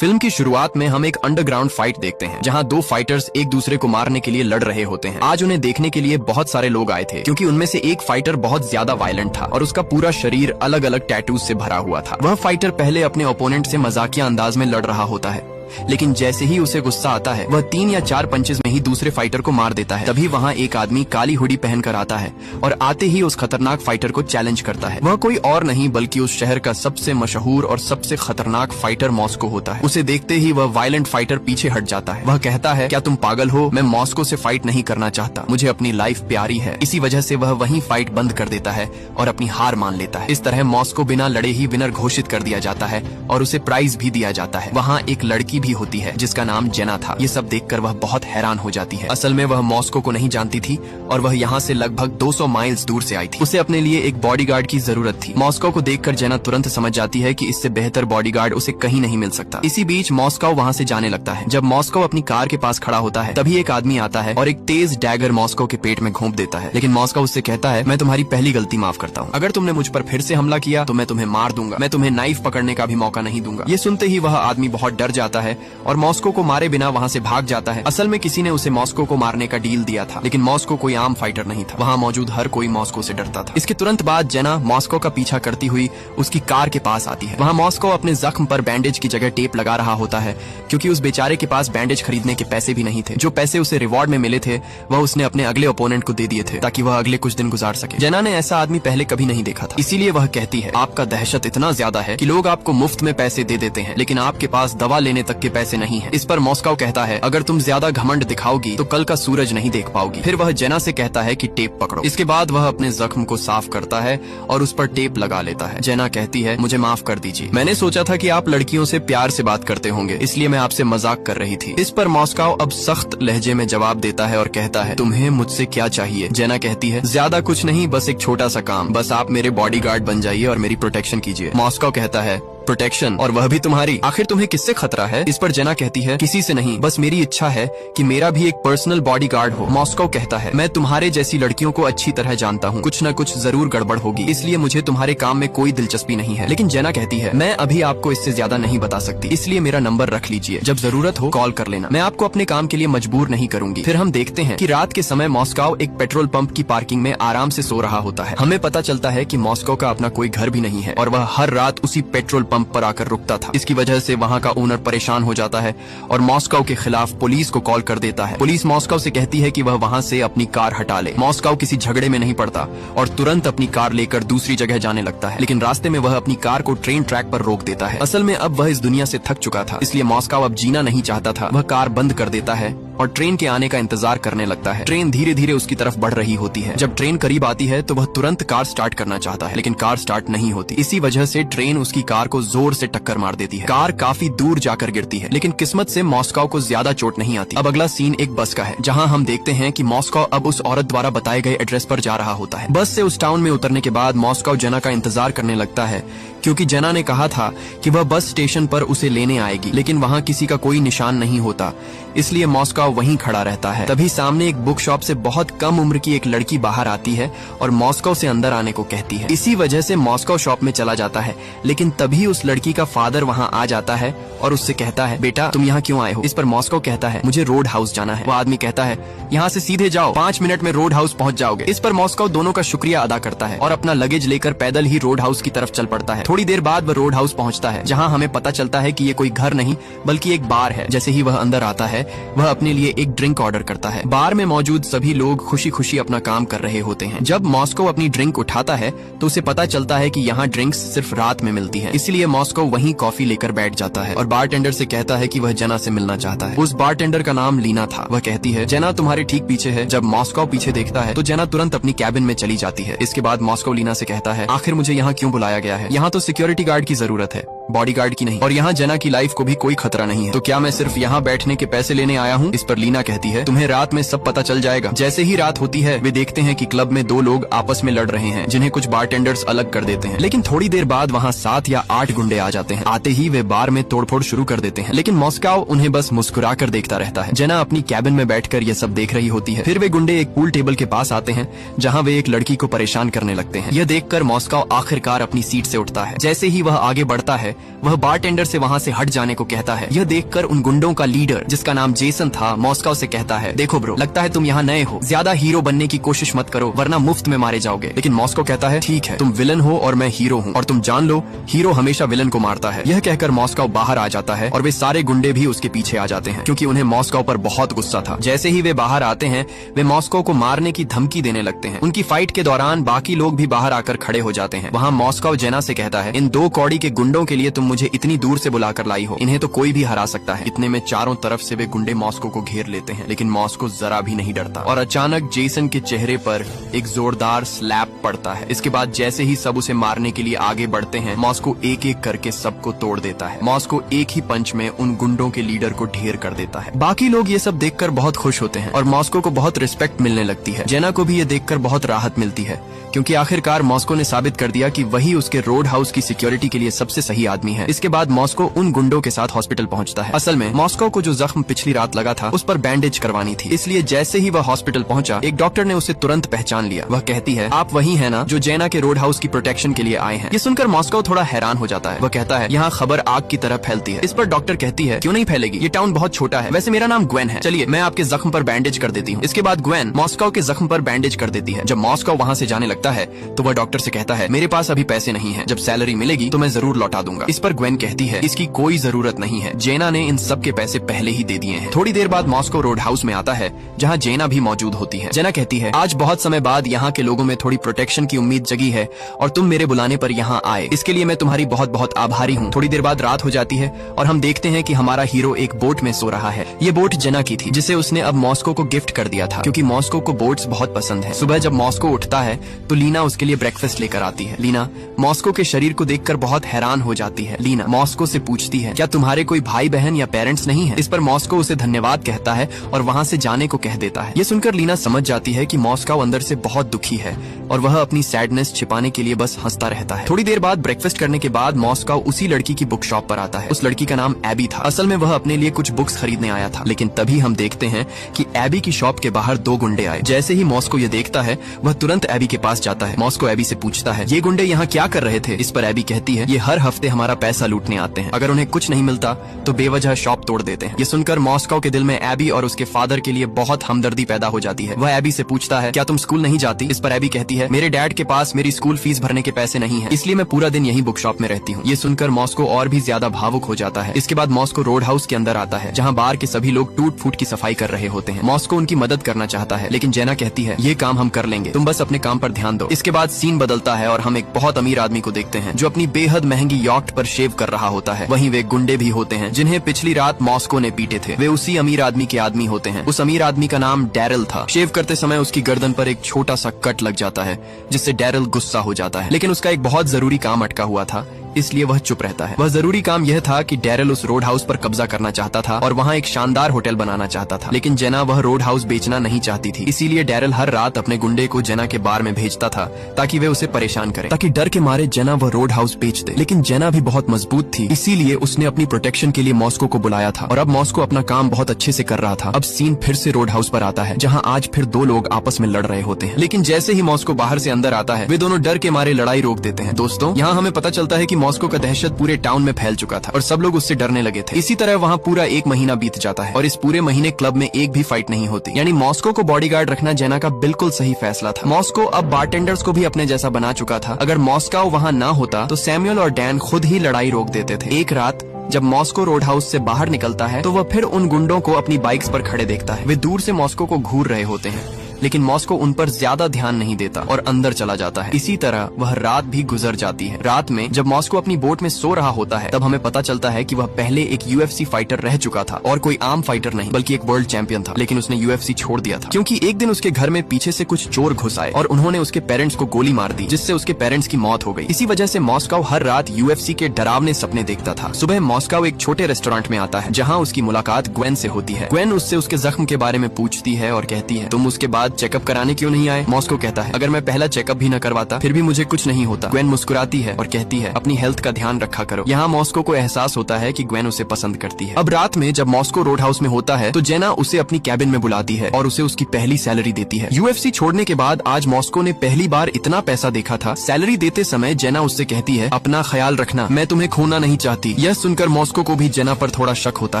Film की शुरुआत में हम एक अंडरग्राउंड फाइट देखते हैं जहां दो फाइटर्स एक दूसरे को मारने के लिए लड़ रहे होते हैं। आज उन्हें देखने के लिए बहुत सारे लोग आए थे क्योंकि उनमें से एक फाइटर बहुत ज्यादा वायलेंट था और उसका पूरा शरीर अलग अलग टैटूज से भरा हुआ था। वह फाइटर पहले अपने ओपोनेंट से मजाकिया अंदाज में लड़ रहा होता है, लेकिन जैसे ही उसे गुस्सा आता है वह 3 या 4 पंचेस में ही दूसरे फाइटर को मार देता है। तभी वहाँ एक आदमी काली हुडी पहनकर आता है और आते ही उस खतरनाक फाइटर को चैलेंज करता है। वह कोई और नहीं बल्कि उस शहर का सबसे मशहूर और सबसे खतरनाक फाइटर मॉस्को होता है। उसे देखते ही वह वायलेंट फाइटर पीछे हट जाता है। वह कहता है, क्या तुम पागल हो? मैं मॉस्को से फाइट नहीं करना चाहता, मुझे अपनी लाइफ प्यारी है। इसी वजह से वह वहीं फाइट बंद कर देता है और अपनी हार मान लेता है। इस तरह मॉस्को बिना लड़े ही विनर घोषित कर दिया जाता है और उसे प्राइज भी दिया जाता है। वहाँ एक लड़की भी होती है जिसका नाम जेना था। ये सब देखकर वह बहुत हैरान हो जाती है। असल में वह मॉस्को को नहीं जानती थी और वह यहाँ से लगभग 200 माइल्स दूर से आई थी। उसे अपने लिए एक बॉडीगार्ड की जरूरत थी। मॉस्को को देखकर जेना तुरंत समझ जाती है कि इससे बेहतर बॉडीगार्ड उसे कहीं नहीं मिल सकता। इसी बीच मॉस्को वहाँ से जाने लगता है। जब मॉस्को अपनी कार के पास खड़ा होता है तभी एक आदमी आता है और एक तेज डैगर मॉस्को के पेट में घोंप देता है। लेकिन मॉस्को उससे कहता है, मैं तुम्हारी पहली गलती माफ करता हूँ। अगर तुमने मुझ पर फिर से हमला किया तो मैं तुम्हें मार दूंगा। मैं तुम्हें नाइफ पकड़ने का भी मौका नहीं दूंगा। ये सुनते ही वह आदमी बहुत डर जाता है और मॉस्को को मारे बिना वहाँ से भाग जाता है। असल में किसी ने उसे मॉस्को को मारने का डील दिया था, लेकिन मॉस्को कोई आम फाइटर नहीं था। वहाँ मौजूद हर कोई मॉस्को से डरता था। इसके तुरंत बाद जेना मॉस्को का पीछा करती हुई उसकी कार के पास आती है। वहाँ मॉस्को अपने जख्म पर बैंडेज की जगह टेप लगा रहा होता है क्योंकि उस बेचारे के पास बैंडेज खरीदने के पैसे भी नहीं थे। जो पैसे उसे रिवॉर्ड में मिले थे वह उसने अपने अगले ओपोनेंट को दे दिए थे ताकि वह अगले कुछ दिन गुजार सके। जेना ने ऐसा आदमी पहले कभी नहीं देखा था, इसीलिए वह कहती है, आपका दहशत इतना ज्यादा है कि लोग आपको मुफ्त में पैसे दे देते हैं लेकिन आपके पास दवा लेने तक के पैसे नहीं है। इस पर मॉस्को कहता है, अगर तुम ज्यादा घमंड दिखाओगी तो कल का सूरज नहीं देख पाओगी। फिर वह जेना से कहता है कि टेप पकड़ो। इसके बाद वह अपने जख्म को साफ करता है और उस पर टेप लगा लेता है। जेना कहती है, मुझे माफ कर दीजिए, मैंने सोचा था कि आप लड़कियों से प्यार से बात करते होंगे, इसलिए मैं आपसे मजाक कर रही थी। इस पर मॉस्को अब सख्त लहजे में जवाब देता है और कहता है, तुम्हें मुझसे क्या चाहिए? जेना कहती है, ज्यादा कुछ नहीं, बस एक छोटा सा काम, बस आप मेरे बॉडीगार्ड बन जाइए और मेरी प्रोटेक्शन कीजिए। मॉस्को कहता है, प्रोटेक्शन? और वह भी तुम्हारी? आखिर तुम्हें किससे खतरा है? इस पर जेना कहती है, किसी से नहीं, बस मेरी इच्छा है कि मेरा भी एक पर्सनल बॉडीगार्ड हो। मॉस्को कहता है, मैं तुम्हारे जैसी लड़कियों को अच्छी तरह जानता हूँ, कुछ न कुछ जरूर गड़बड़ होगी, इसलिए मुझे तुम्हारे काम में कोई दिलचस्पी नहीं है। लेकिन जेना कहती है, मैं अभी आपको इससे ज्यादा नहीं बता सकती, इसलिए मेरा नंबर रख लीजिए, जब जरूरत हो कॉल कर लेना, मैं आपको अपने काम के लिए मजबूर नहीं करूंगी। फिर हम देखते हैं कि रात के समय मॉस्को एक पेट्रोल पंप की पार्किंग में आराम से सो रहा होता है। हमें पता चलता है कि मॉस्को का अपना कोई घर भी नहीं है और वह हर रात उसी पेट्रोल पंप पर आकर रुकता था। इसकी वजह से वहाँ का ओनर परेशान हो जाता है और मॉस्को के खिलाफ पुलिस को कॉल कर देता है। पुलिस मॉस्को से कहती है कि वह वहाँ से अपनी कार हटा ले। मॉस्को किसी झगड़े में नहीं पड़ता और तुरंत अपनी कार लेकर दूसरी जगह जाने लगता है, लेकिन रास्ते में वह अपनी कार को ट्रेन ट्रैक पर रोक देता है। असल में अब वह इस दुनिया से थक चुका था, इसलिए मॉस्को अब जीना नहीं चाहता था। वह कार बंद कर देता है और ट्रेन के आने का इंतजार करने लगता है। ट्रेन धीरे धीरे उसकी तरफ बढ़ रही होती है। जब ट्रेन करीब आती है तो वह तुरंत कार स्टार्ट करना चाहता है, लेकिन कार स्टार्ट नहीं होती। इसी वजह से ट्रेन उसकी कार को जोर से टक्कर मार देती है। कार काफी दूर जाकर गिरती है, लेकिन किस्मत से मॉस्को को ज्यादा चोट नहीं आती। अब अगला सीन एक बस का है जहां हम देखते हैं कि मॉस्को अब उस औरत द्वारा बताए गए एड्रेस पर जा रहा होता है। बस से उस टाउन में उतरने के बाद मॉस्को जेना का इंतजार करने लगता है क्योंकि जेना ने कहा था कि वह बस स्टेशन पर उसे लेने आएगी, लेकिन वहाँ किसी का कोई निशान नहीं होता, इसलिए मॉस्को वहीं खड़ा रहता है। तभी सामने एक बुक शॉप से बहुत कम उम्र की एक लड़की बाहर आती है और मॉस्को से अंदर आने को कहती है। इसी वजह से मॉस्को शॉप में चला जाता है, लेकिन तभी उस लड़की का फादर वहाँ आ जाता है और उससे कहता है, बेटा तुम यहाँ क्यों आए हो? इस पर मॉस्को कहता है, मुझे रोड हाउस जाना है। वो आदमी कहता है, यहाँ से सीधे जाओ, 5 मिनट में रोड हाउस पहुँच जाओगे। इस पर मॉस्को दोनों का शुक्रिया अदा करता है और अपना लगेज लेकर पैदल ही रोड हाउस की तरफ चल पड़ता है। थोड़ी देर बाद वह रोड हाउस पहुंचता है जहां हमें पता चलता है कि ये कोई घर नहीं बल्कि एक बार है। जैसे ही वह अंदर आता है वह अपने लिए एक ड्रिंक ऑर्डर करता है। बार में मौजूद सभी लोग खुशी खुशी अपना काम कर रहे होते हैं। जब मॉस्को अपनी ड्रिंक उठाता है तो उसे पता चलता है कि यहाँ ड्रिंक्स सिर्फ रात में मिलती है, इसलिए मॉस्को वहीं कॉफी लेकर बैठ जाता है और बारटेंडर से कहता है कि वह जेना से मिलना चाहता है। उस बारटेंडर का नाम लीना था। वह कहती है, जेना तुम्हारे ठीक पीछे है। जब मॉस्को पीछे देखता है तो जेना तुरंत अपनी कैबिन में चली जाती है। इसके बाद मॉस्को लीना से कहता है, आखिर मुझे यहाँ क्यों बुलाया गया है? यहाँ तो सिक्योरिटी गार्ड की जरूरत है, बॉडीगार्ड की नहीं, और यहाँ जेना की लाइफ को भी कोई खतरा नहीं है, तो क्या मैं सिर्फ यहाँ बैठने के पैसे लेने आया हूँ? इस पर लीना कहती है, तुम्हें रात में सब पता चल जाएगा। जैसे ही रात होती है वे देखते हैं कि क्लब में 2 लोग आपस में लड़ रहे हैं जिन्हें कुछ बारटेंडर्स अलग कर देते हैं, लेकिन थोड़ी देर बाद वहाँ 7 या 8 गुंडे आ जाते हैं। आते ही वे बार में तोड़फोड़ शुरू कर देते हैं, लेकिन मॉस्को उन्हें बस मुस्कुरा कर देखता रहता है। जेना अपनी कैबिन में बैठकर ये सब देख रही होती है। फिर वे गुंडे एक पूल टेबल के पास आते हैं जहाँ वे एक लड़की को परेशान करने लगते हैं। यह देखकर मॉस्को आखिरकार अपनी सीट से उठता है। जैसे ही वह आगे बढ़ता है वह बारटेंडर से वहाँ से हट जाने को कहता है। यह देखकर उन गुंडों का लीडर जिसका नाम जेसन था मॉस्को से कहता है, देखो ब्रो, लगता है तुम यहाँ नए हो, ज्यादा हीरो बनने की कोशिश मत करो वरना मुफ्त में मारे जाओगे। लेकिन मॉस्को कहता है, ठीक है, तुम विलन हो और मैं हीरो हूँ, और तुम जान लो हीरो हमेशा विलन को मारता है। यह कहकर मॉस्को बाहर आ जाता है और वे सारे गुंडे भी उसके पीछे आ जाते हैं क्योंकि उन्हें मॉस्को पर बहुत गुस्सा था। जैसे ही वे बाहर आते हैं वे मॉस्को को मारने की धमकी देने लगते हैं। उनकी फाइट के दौरान बाकी लोग भी बाहर आकर खड़े हो जाते हैं। वहाँ मॉस्को जेना से कहता है, इन 2 कौड़ी के गुंडों के लिए तुम मुझे इतनी दूर से बुलाकर लाई हो, इन्हें तो कोई भी हरा सकता है। इतने में चारों तरफ से वे गुंडे मॉस्को को घेर लेते हैं, लेकिन मॉस्को जरा भी नहीं डरता और अचानक जेसन के चेहरे पर एक जोरदार स्लैप पड़ता है। इसके बाद जैसे ही सब उसे मारने के लिए आगे बढ़ते हैं, मॉस्को एक एक करके सबको तोड़ देता है। मॉस्को एक ही पंच में उन गुंडों के लीडर को ढेर कर देता है। बाकी लोग ये सब देखकर बहुत खुश होते हैं और मॉस्को को बहुत रिस्पेक्ट मिलने लगती है। जेना को भी ये देखकर बहुत राहत मिलती है क्योंकि आखिरकार मॉस्को ने साबित कर दिया कि वही उसके रोड हाउस की सिक्योरिटी के लिए सबसे सही आदमी है। इसके बाद मॉस्को उन गुंडों के साथ हॉस्पिटल पहुंचता है। असल में मॉस्को को जो जख्म पिछली रात लगा था उस पर बैंडेज करवानी थी, इसलिए जैसे ही वह हॉस्पिटल पहुंचा एक डॉक्टर ने उसे तुरंत पहचान लिया। वह कहती है, आप वही है ना जो जेना के रोड हाउस की प्रोटेक्शन के लिए आए हैं। ये सुनकर मॉस्को थोड़ा हैरान हो जाता है। वह कहता है, यहाँ खबर आग की तरह फैलती है। इस पर डॉक्टर कहती है, क्यों नहीं फैलेगी, ये टाउन बहुत छोटा है। वैसे मेरा नाम ग्वेन है, चलिए मैं आपके जख्म पर बैंडेज कर देती हूँ। इसके बाद ग्वेन मॉस्को के जख्म पर बैंडेज कर देती है। जब मॉस्को वहाँ से जाने लगता है तो वह डॉक्टर से कहता है, मेरे पास अभी पैसे नहीं है, जब सैलरी मिलेगी तो मैं जरूर लौटा दूंगा। इस पर ग्वेन कहती है, इसकी कोई जरूरत नहीं है, जेना ने इन सब के पैसे पहले ही दे दिए हैं। थोड़ी देर बाद मॉस्को रोड हाउस में आता है जहाँ जेना भी मौजूद होती है। जेना कहती है, आज बहुत समय बाद यहाँ के लोगों में थोड़ी प्रोटेक्शन की उम्मीद जगी है और तुम मेरे बुलाने पर यहाँ आए, इसके लिए मैं तुम्हारी बहुत बहुत आभारी हूँ। थोड़ी देर बाद रात हो जाती है और हम देखते हैं कि हमारा हीरो एक बोट में सो रहा है। ये बोट जेना की थी जिसे उसने अब मॉस्को को गिफ्ट कर दिया था क्योंकि मॉस्को को बोट्स बहुत पसंद है। सुबह जब मॉस्को उठता है तो लीना उसके लिए ब्रेकफास्ट लेकर आती है। लीना मॉस्को के शरीर को देखकर बहुत हैरान हो जाती है। लीना मॉस्को से पूछती है, क्या तुम्हारे कोई भाई बहन या पेरेंट्स नहीं है? इस पर मॉस्को उसे धन्यवाद कहता है और वहाँ से जाने को कह देता है। ये सुनकर लीना समझ जाती है कि मॉस्को अंदर से बहुत दुखी है और वह अपनी सैडनेस छिपाने के लिए बस हंसता रहता है। थोड़ी देर बाद ब्रेकफास्ट करने के बाद मॉस्को उसी लड़की की बुक शॉप पर आता है। उस लड़की का नाम एबी था। असल में वह अपने लिए कुछ बुक्स खरीदने आया था, लेकिन तभी हम देखते हैं कि एबी की शॉप के बाहर 2 गुंडे आए। जैसे ही मॉस्को ये देखता है वह तुरंत एबी के पास जाता है। मॉस्को एबी से पूछता है, ये गुंडे यहाँ क्या कर रहे थे? इस पर एबी कहती है, ये हर हफ्ते हमारा पैसा लूटने आते हैं, अगर उन्हें कुछ नहीं मिलता तो बेवजह शॉप तोड़ देते हैं। ये सुनकर मॉस्को के दिल में एबी और उसके फादर के लिए बहुत हमदर्दी पैदा हो जाती है। वह एबी से पूछता है, क्या तुम स्कूल नहीं जाती? इस पर एबी कहती है, मेरे डैड के पास मेरी स्कूल फीस भरने के पैसे नहीं है, इसलिए मैं पूरा दिन यही बुक शॉप में रहती हूँ। ये सुनकर मॉस्को और भी ज्यादा भावुक हो जाता है। इसके बाद मॉस्को रोड हाउस के अंदर आता है जहाँ बार के सभी लोग टूट फूट की सफाई कर रहे होते हैं। मॉस्को उनकी मदद करना चाहता है लेकिन जेना कहती है, ये काम हम कर लेंगे, तुम बस अपने काम पर ध्यान दो। इसके बाद सीन बदलता है और हम एक बहुत अमीर आदमी को देखते हैं जो अपनी बेहद महंगी यॉट पर शेव कर रहा होता है। वहीं वे गुंडे भी होते हैं जिन्हें पिछली रात मॉस्को ने पीटे थे। वे उसी अमीर आदमी के आदमी होते हैं। उस अमीर आदमी का नाम डैरल था। शेव करते समय उसकी गर्दन पर एक छोटा सा कट लग जाता है जिससे डैरल गुस्सा हो जाता है, लेकिन उसका एक बहुत जरूरी काम अटका हुआ था इसलिए वह चुप रहता है। वह जरूरी काम यह था कि डैरल उस रोड हाउस पर कब्जा करना चाहता था और वहाँ एक शानदार होटल बनाना चाहता था, लेकिन जेना वह रोड हाउस बेचना नहीं चाहती थी। इसीलिए डैरल हर रात अपने गुंडे को जेना के बार में भेजता था ताकि वे उसे परेशान करें, ताकि डर के मारे जेना वह रोड हाउस बेच दे। लेकिन जेना भी बहुत मजबूत थी, इसीलिए उसने अपनी प्रोटेक्शन के लिए मॉस्को को बुलाया था और अब मॉस्को अपना काम बहुत अच्छे से कर रहा था। अब सीन फिर से रोड हाउस पर आता है जहाँ आज फिर 2 लोग आपस में लड़ रहे होते हैं, लेकिन जैसे ही मॉस्को बाहर से अंदर आता है वे दोनों डर के मारे लड़ाई रोक देते हैं। दोस्तों, यहाँ हमें पता चलता है कि मॉस्को का दहशत पूरे टाउन में फैल चुका था और सब लोग उससे डरने लगे थे। इसी तरह वहाँ पूरा 1 महीना बीत जाता है और इस पूरे महीने क्लब में एक भी फाइट नहीं होती। यानी मॉस्को को बॉडीगार्ड रखना जेना का बिल्कुल सही फैसला था। मॉस्को अब बारटेंडर्स को भी अपने जैसा बना चुका था। अगर मॉस्को वहाँ ना होता तो सैमुअल और डैन खुद ही लड़ाई रोक देते थे। एक रात जब मॉस्को रोड हाउस से बाहर निकलता है तो वह फिर उन गुंडों को अपनी बाइक्स पर खड़े देखता है। वे दूर से मॉस्को को घूर रहे होते हैं लेकिन मॉस्को उन पर ज्यादा ध्यान नहीं देता और अंदर चला जाता है। इसी तरह वह रात भी गुजर जाती है। रात में जब मॉस्को अपनी बोट में सो रहा होता है तब हमें पता चलता है कि वह पहले एक UFC फाइटर रह चुका था और कोई आम फाइटर नहीं बल्कि एक वर्ल्ड चैंपियन था, लेकिन उसने UFC छोड़ दिया था क्योंकि एक दिन उसके घर में पीछे से कुछ चोर घुस आए और उन्होंने उसके पेरेंट्स को गोली मार दी जिससे उसके पेरेंट्स की मौत हो गई। इसी वजह से मॉस्को हर रात UFC के डरावने सपने देखता था। सुबह मॉस्को एक छोटे रेस्टोरेंट में आता है जहाँ उसकी मुलाकात ग्वेन से होती है। ग्वेन उससे उसके जख्म के बारे में पूछती है और कहती है, तुम उसके बाद बाद चेकअप कराने क्यों नहीं आए? मॉस्को कहता है, अगर मैं पहला चेकअप भी न करवाता फिर भी मुझे कुछ नहीं होता। ग्वेन मुस्कुराती है और कहती है, अपनी हेल्थ का ध्यान रखा करो। यहाँ मॉस्को को एहसास होता है कि ग्वेन उसे पसंद करती है। अब रात में जब मॉस्को रोड हाउस में होता है तो जेना उसे अपनी कैबिन में बुलाती है और उसे उसकी पहली सैलरी देती है। यूएफसी छोड़ने के बाद आज मॉस्को ने पहली बार इतना पैसा देखा था। सैलरी देते समय जेना उससे कहती है, अपना ख्याल रखना, मैं तुम्हें खोना नहीं चाहती। यह सुनकर मॉस्को को भी जेना पर थोड़ा शक होता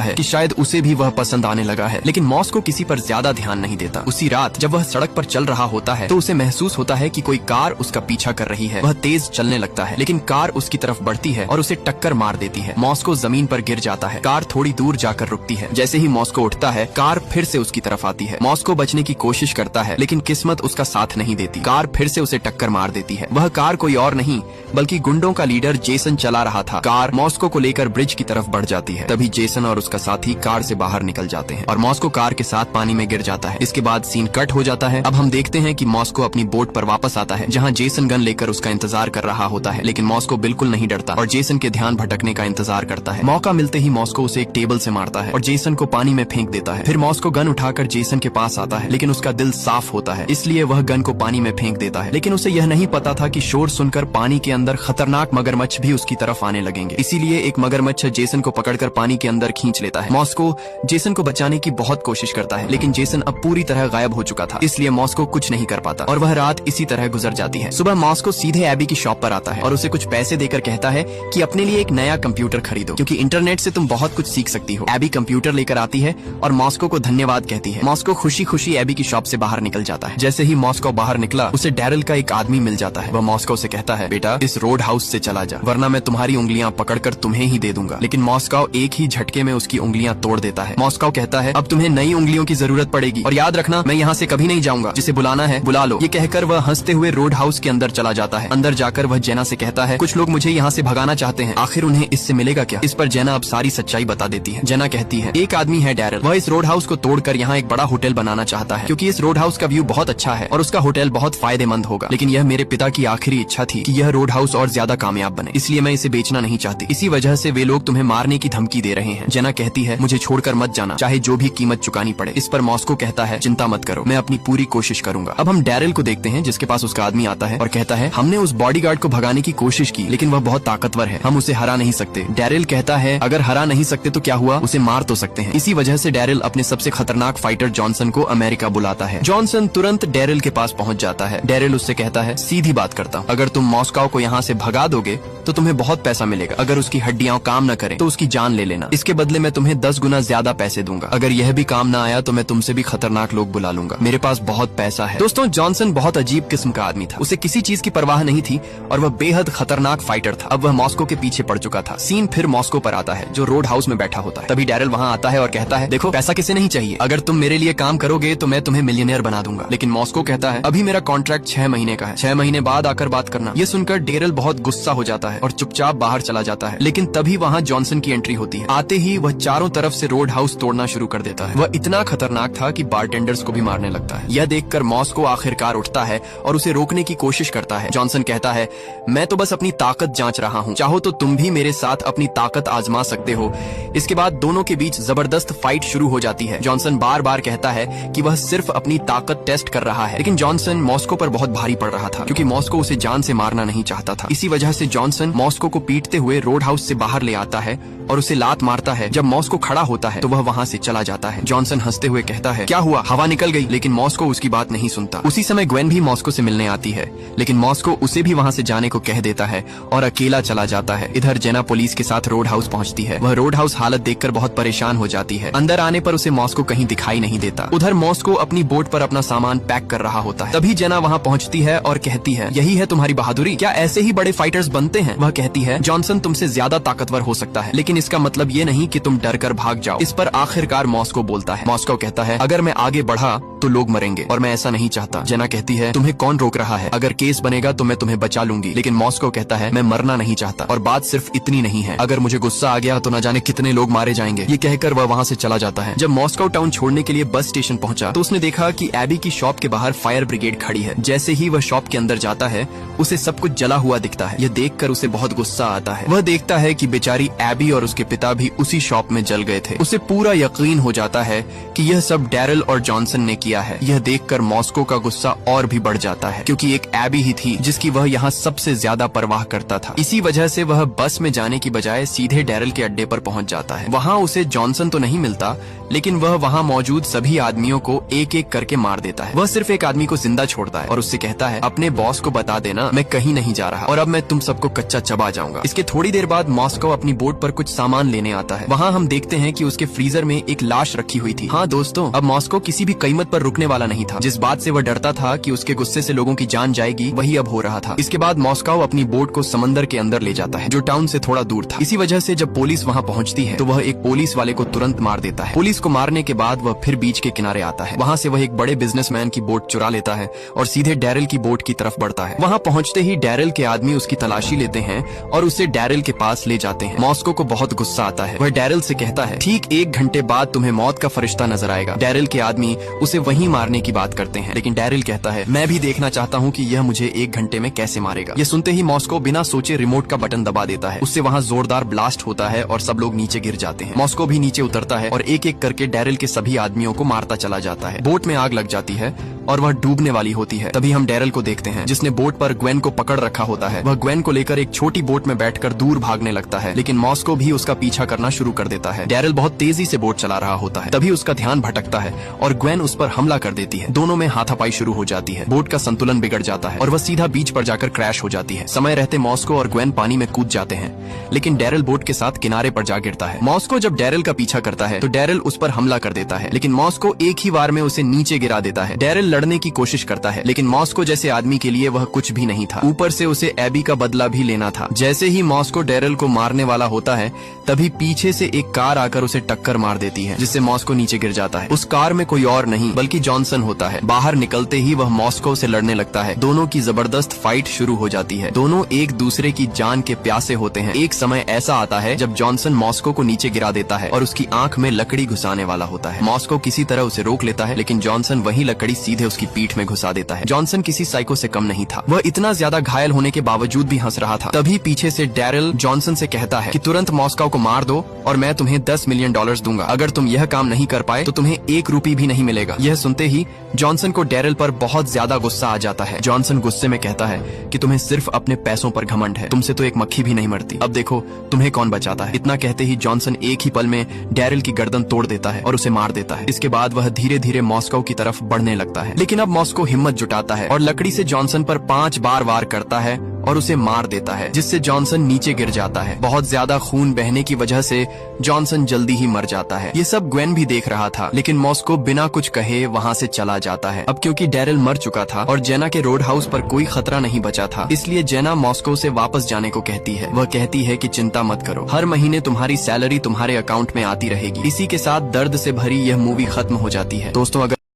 है कि शायद उसे भी वह पसंद आने लगा है, लेकिन मॉस्को किसी पर ज्यादा ध्यान नहीं देता। उसी रात जब वह सड़क पर चल रहा होता है तो उसे महसूस होता है कि कोई कार उसका पीछा कर रही है। वह तेज चलने लगता है लेकिन कार उसकी तरफ बढ़ती है और उसे टक्कर मार देती है। मॉस्को जमीन पर गिर जाता है। कार थोड़ी दूर जाकर रुकती है। जैसे ही मॉस्को उठता है कार फिर से उसकी तरफ आती है। मॉस्को बचने की कोशिश करता है लेकिन किस्मत उसका साथ नहीं देती। कार फिर से उसे टक्कर मार देती है। वह कार कोई और नहीं बल्कि गुंडों का लीडर जेसन चला रहा था। कार मॉस्को को लेकर ब्रिज की तरफ बढ़ जाती है। तभी जेसन और उसका साथी कार से बाहर निकल जाते हैं और मॉस्को कार के साथ पानी में गिर जाता है। इसके बाद सीन कट हो जाता है। अब हम देखते हैं कि मॉस्को अपनी बोट पर वापस आता है जहां जेसन गन लेकर उसका इंतजार कर रहा होता है, लेकिन मॉस्को बिल्कुल नहीं डरता और जेसन के ध्यान भटकने का इंतजार करता है। मौका मिलते ही मॉस्को उसे एक टेबल से मारता है और जेसन को पानी में फेंक देता है। फिर मॉस्को गन उठाकर जेसन के पास आता है लेकिन उसका दिल साफ होता है, इसलिए वह गन को पानी में फेंक देता है। लेकिन उसे यह नहीं पता था कि शोर सुनकर पानी के अंदर खतरनाक मगरमच्छ भी उसकी तरफ आने लगेंगे। इसीलिए एक मगरमच्छ जेसन को पकड़कर पानी के अंदर खींच लेता है। मॉस्को जेसन को बचाने की बहुत कोशिश करता है लेकिन जेसन अब पूरी तरह गायब हो चुका था, इसलिए मॉस्को कुछ नहीं कर पाता और वह रात इसी तरह गुजर जाती है। सुबह मॉस्को सीधे एबी की शॉप पर आता है और उसे कुछ पैसे देकर कहता है कि अपने लिए एक नया कंप्यूटर खरीदो क्योंकि इंटरनेट से तुम बहुत कुछ सीख सकती हो। एबी कंप्यूटर लेकर आती है और मॉस्को को धन्यवाद कहती है। मॉस्को खुशी खुशी एबी की शॉप से बाहर निकल जाता है। जैसे ही मॉस्को बाहर निकला उसे डैरिल का एक आदमी मिल जाता है। वह मॉस्को से कहता है, बेटा इस रोड हाउस से चला जा वरना मैं तुम्हारी उंगलियां पकड़कर तुम्हें ही दे दूंगा। लेकिन मॉस्को एक ही झटके में उसकी उंगलियां तोड़ देता है। मॉस्को कहता है, अब तुम्हें नई उंगलियों की जरूरत पड़ेगी और याद रखना मैं यहाँ से कभी नहीं जाऊंगा। जिसे बुलाना है बुला लो। ये कहकर वह हंसते हुए रोड हाउस के अंदर चला जाता है। अंदर जाकर वह जेना से कहता है, कुछ लोग मुझे यहाँ से भगाना चाहते हैं, आखिर उन्हें इससे मिलेगा क्या? इस पर जेना अब सारी सच्चाई बता देती है। जेना कहती है, एक आदमी है डैरिल, वह इस रोड हाउस को तोड़कर यहाँ एक बड़ा होटल बनाना चाहता है क्योंकि इस रोड हाउस का व्यू बहुत अच्छा है और उसका होटल बहुत फायदेमंद होगा। लेकिन यह मेरे पिता की आखिरी इच्छा थी कि यह रोड हाउस और ज्यादा कामयाब बने, इसलिए मैं इसे बेचना नहीं चाहती। इसी वजह से वे लोग तुम्हें मारने की धमकी दे रहे हैं। जेना कहती है, मुझे छोड़कर मत जाना, चाहे जो भी कीमत चुकानी पड़े। इस पर मॉस्को कहता है, चिंता मत करो, मैं अपनी पूरी कोशिश करूंगा। अब हम डैरिल को देखते हैं जिसके पास उसका आदमी आता है और कहता है, हमने उस बॉडीगार्ड को भगाने की कोशिश की लेकिन वह बहुत ताकतवर है, हम उसे हरा नहीं सकते। डैरिल कहता है, अगर हरा नहीं सकते तो क्या हुआ, उसे मार तो सकते हैं। इसी वजह से डैरिल अपने सबसे खतरनाक फाइटर जॉनसन को अमेरिका बुलाता है। जॉनसन तुरंत डैरिल के पास पहुंच जाता है। डैरिल उससे कहता है, सीधी बात करता हूँ, अगर तुम मॉस्को को यहाँ से भगा दोगे तो तुम्हें बहुत पैसा मिलेगा। अगर उसकी हड्डियां काम न करें तो उसकी जान ले लेना। इसके बदले में तुम्हें 10 गुना ज्यादा पैसे दूंगा। अगर यह भी काम न आया तो मैं तुमसे भी खतरनाक लोग बुला लूंगा। मेरे पास बहुत पैसा है। दोस्तों, जॉनसन बहुत अजीब किस्म का आदमी था। उसे किसी चीज की परवाह नहीं थी और वह बेहद खतरनाक फाइटर था। अब वह मॉस्को के पीछे पड़ चुका था। सीन फिर मॉस्को पर आता है जो रोड हाउस में बैठा होता है। तभी डैरिल वहाँ आता है और कहता है, देखो पैसा किसे नहीं चाहिए, अगर तुम मेरे लिए काम करोगे तो मैं तुम्हें मिलियनेयर बना दूंगा। लेकिन मॉस्को कहता है, अभी मेरा कॉन्ट्रैक्ट 6 महीने का है, 6 महीने बाद आकर बात करना। ये सुनकर डैरिल बहुत गुस्सा हो जाता है और चुपचाप बाहर चला जाता है। लेकिन तभी वहाँ जॉनसन की एंट्री होती है। आते ही वह चारों तरफ से रोड हाउस तोड़ना शुरू कर देता है। वह इतना खतरनाक था कि बारटेंडर्स को भी मारने लगता है। यह देखकर मॉस्को आखिरकार उठता है और उसे रोकने की कोशिश करता है। जॉनसन कहता है, मैं तो बस अपनी ताकत जांच रहा हूँ, चाहो तो तुम भी मेरे साथ अपनी ताकत आजमा सकते हो। इसके बाद दोनों के बीच जबरदस्त फाइट शुरू हो जाती है। जॉनसन बार बार कहता है कि वह सिर्फ अपनी ताकत टेस्ट कर रहा है, लेकिन जॉनसन मॉस्को पर बहुत भारी पड़ रहा था क्योंकि मॉस्को उसे जान से मारना नहीं चाहता था। इसी वजह से जॉनसन मॉस्को को पीटते हुए रोड हाउस से बाहर ले आता है और उसे लात मारता है। जब मॉस्को खड़ा होता है तो वह वहाँ से चला जाता है। जॉनसन हंसते हुए कहता है, क्या हुआ, हवा निकल गई? लेकिन मॉस्को उसकी बात नहीं सुनता। उसी समय ग्वेन भी मॉस्को से मिलने आती है, लेकिन मॉस्को उसे भी वहाँ से जाने को कह देता है और अकेला चला जाता है। इधर जेना पुलिस के साथ रोड हाउस पहुँचती है। वह रोड हाउस हालत देखकर बहुत परेशान हो जाती है। अंदर आने पर उसे मॉस्को कहीं दिखाई नहीं देता। उधर मॉस्को अपनी बोट पर अपना सामान पैक कर रहा होता है। तभी जेना वहाँ पहुँचती है और कहती है, यही है तुम्हारी बहादुरी, क्या ऐसे ही बड़े फाइटर्स बनते हैं? वह कहती है, जॉनसन तुमसे ज्यादा ताकतवर हो सकता है, लेकिन इसका मतलब ये नहीं कि तुम डर कर भाग जाओ। इस पर आखिरकार मॉस्को बोलता है। मॉस्को कहता है, अगर मैं आगे बढ़ा तो लोग मरेंगे और मैं ऐसा नहीं चाहता। जेना कहती है, तुम्हें कौन रोक रहा है, अगर केस बनेगा तो मैं तुम्हें बचा लूंगी। लेकिन मॉस्को कहता है, मैं मरना नहीं चाहता और बात सिर्फ इतनी नहीं है, अगर मुझे गुस्सा आ गया तो न जाने कितने लोग मारे जाएंगे। ये कहकर वह वहाँ से चला जाता है। जब मॉस्को टाउन छोड़ने के लिए बस स्टेशन पहुंचा तो उसने देखा कि एबी की शॉप के बाहर फायर ब्रिगेड खड़ी है। जैसे ही वह शॉप के अंदर जाता है उसे सब कुछ जला हुआ दिखता है। यह देखकर उसे बहुत गुस्सा आता है। वह देखता है कि बेचारी एबी और उसके पिता भी उसी शॉप में जल गए थे। उसे पूरा यकीन हो जाता है कि यह सब डैरिल और जॉनसन ने किया है। यह देखकर मॉस्को का गुस्सा और भी बढ़ जाता है, क्योंकि एक एबी ही थी जिसकी वह यहाँ सबसे ज्यादा परवाह करता था। इसी वजह से वह बस में जाने की बजाय सीधे डैरल के अड्डे पर पहुंच जाता है। वहाँ उसे जॉनसन तो नहीं मिलता, लेकिन वह वहाँ मौजूद सभी आदमियों को एक एक करके मार देता है। वह सिर्फ एक आदमी को जिंदा छोड़ता है और उससे कहता है, अपने बॉस को बता देना मैं कहीं नहीं जा रहा और अब मैं तुम सबको कच्चा चबा जाऊंगा। इसके थोड़ी देर बाद मॉस्को अपनी बोट पर कुछ सामान लेने आता है। वहाँ हम देखते हैं कि उसके फ्रीजर में एक लाश रखी हुई थी। हाँ दोस्तों, अब मॉस्को किसी भी कीमत पर रुकने वाला नहीं था। जिस बात से वह डरता था कि उसके गुस्से से लोगों की जान जाएगी, वही अब हो रहा था। इसके बाद मॉस्को अपनी बोट को समंदर के अंदर ले जाता है, जो टाउन से थोड़ा दूर था। इसी वजह से जब पुलिस वहाँ पहुँचती है तो वह एक पुलिस वाले को तुरंत मार देता है। पुलिस को मारने के बाद वह फिर बीच के किनारे आता है। वहाँ से वह एक बड़े बिजनेसमैन की बोट चुरा लेता है और सीधे डैरल की बोट की तरफ बढ़ता है। वहाँ पहुँचते ही डैरल के आदमी उसकी तलाशी लेते हैं और उसे डैरल के पास ले जाते हैं। मॉस्को को बहुत गुस्सा आता है। वह डैरल से कहता है, ठीक 1 घंटे बाद तुम्हें मौत का फरिश्ता नजर आएगा। डैरल के आदमी उसे वहीं मारने की बात करते हैं, लेकिन डैरल कहता है, मैं भी देखना चाहता हूँ कि यह मुझे 1 घंटे में कैसे मारेगा। ये सुनते ही मॉस्को बिना सोचे रिमोट का बटन दबा देता है। उससे वहाँ जोरदार ब्लास्ट होता है और सब लोग नीचे गिर जाते हैं। मॉस्को भी नीचे उतरता है और एक एक करके डैरल के सभी आदमियों को मारता चला जाता है। बोट में आग लग जाती है और वह डूबने वाली होती है। तभी हम डैरल को देखते हैं, जिसने बोट पर ग्वेन को पकड़ रखा होता है। वह ग्वेन को लेकर एक छोटी बोट में बैठकर दूर भागने लगता है, लेकिन मॉस्को भी उसका पीछा करना शुरू कर देता है। डैरल बहुत तेजी से बोट चला रहा होता है, तभी उसका ध्यान भटकता है और ग्वेन उस पर हमला कर देती है। दोनों में हाथापाई शुरू हो जाती है। बोट का संतुलन बिगड़ जाता है और वह सीधा बीच पर जाकर क्रैश हो जाती है। समय रहते मॉस्को और ग्वेन पानी में कूद जाते हैं, लेकिन डैरल बोट के साथ किनारे पर जा गिरता है। मॉस्को जब डैरल का पीछा करता है तो डैरल उस पर हमला कर देता है, लेकिन मॉस्को एक ही बार में उसे नीचे गिरा देता है। डैरल लड़ने की कोशिश करता है, लेकिन मॉस्को जैसे आदमी के लिए वह कुछ भी नहीं था। ऊपर से उसे एबी का बदला भी लेना था। जैसे ही मॉस्को डैरल को मारने वाला होता है, तभी पीछे से एक कार आकर उसे टक्कर मार देती है, जिससे मॉस्को नीचे गिर जाता है। उस कार में कोई और नहीं बल्कि जॉनसन होता है। बाहर निकलते ही वह मॉस्को से लड़ने लगता है। दोनों की जबरदस्त फाइट शुरू हो जाती है। दोनों एक दूसरे की जान के प्यासे होते हैं। एक समय ऐसा आता है जब जॉनसन मॉस्को को नीचे गिरा देता है और उसकी आंख में लकड़ी घुसाने वाला होता है। मॉस्को किसी तरह उसे रोक लेता है, लेकिन जॉनसन वही लकड़ी सीधे उसकी पीठ में घुसा देता है। जॉनसन किसी साइको से कम नहीं था। वह इतना ज्यादा घायल होने के बावजूद भी हंस रहा था। तभी पीछे से डैरल जॉनसन से कहता है कि तुरंत मॉस्को को मार दो और मैं तुम्हें $10 मिलियन दूंगा। अगर तुम यह काम नहीं कर पाए तो तुम्हें 1 रुपया भी नहीं मिलेगा। यह सुनते ही जॉनसन को डैरल पर बहुत ज्यादा गुस्सा आ जाता है। जॉनसन गुस्से में कहता है कि तुम्हें सिर्फ अपने पैसों पर घमंड है, तुमसे तो एक मक्खी भी नहीं मरती। अब देखो तुम्हें कौन बचाता है। इतना कहते ही जॉनसन एक ही पल में डैरल की गर्दन तोड़ देता है और उसे मार देता है। इसके बाद वह धीरे धीरे मॉस्को की तरफ बढ़ने लगता है, लेकिन अब मॉस्को हिम्मत जुटाता है और लकड़ी से जॉनसन पर 5 बार वार करता है और उसे मार देता है, जिससे जॉनसन नीचे गिर जाता है। बहुत ज्यादा खून बहने की वजह से जॉनसन जल्दी ही मर जाता है। ये सब ग्वेन भी देख रहा था, लेकिन मॉस्को बिना कुछ कहे वहाँ से चला जाता है। अब क्योंकि डैरल मर चुका था और जेना के रोड हाउस पर कोई खतरा नहीं बचा था, इसलिए जेना मॉस्को से वापस जाने को कहती है। वह कहती है कि चिंता मत करो, हर महीने तुम्हारी सैलरी तुम्हारे अकाउंट में आती रहेगी। इसी के साथ दर्द से भरी यह मूवी खत्म हो जाती है। दोस्तों, अगर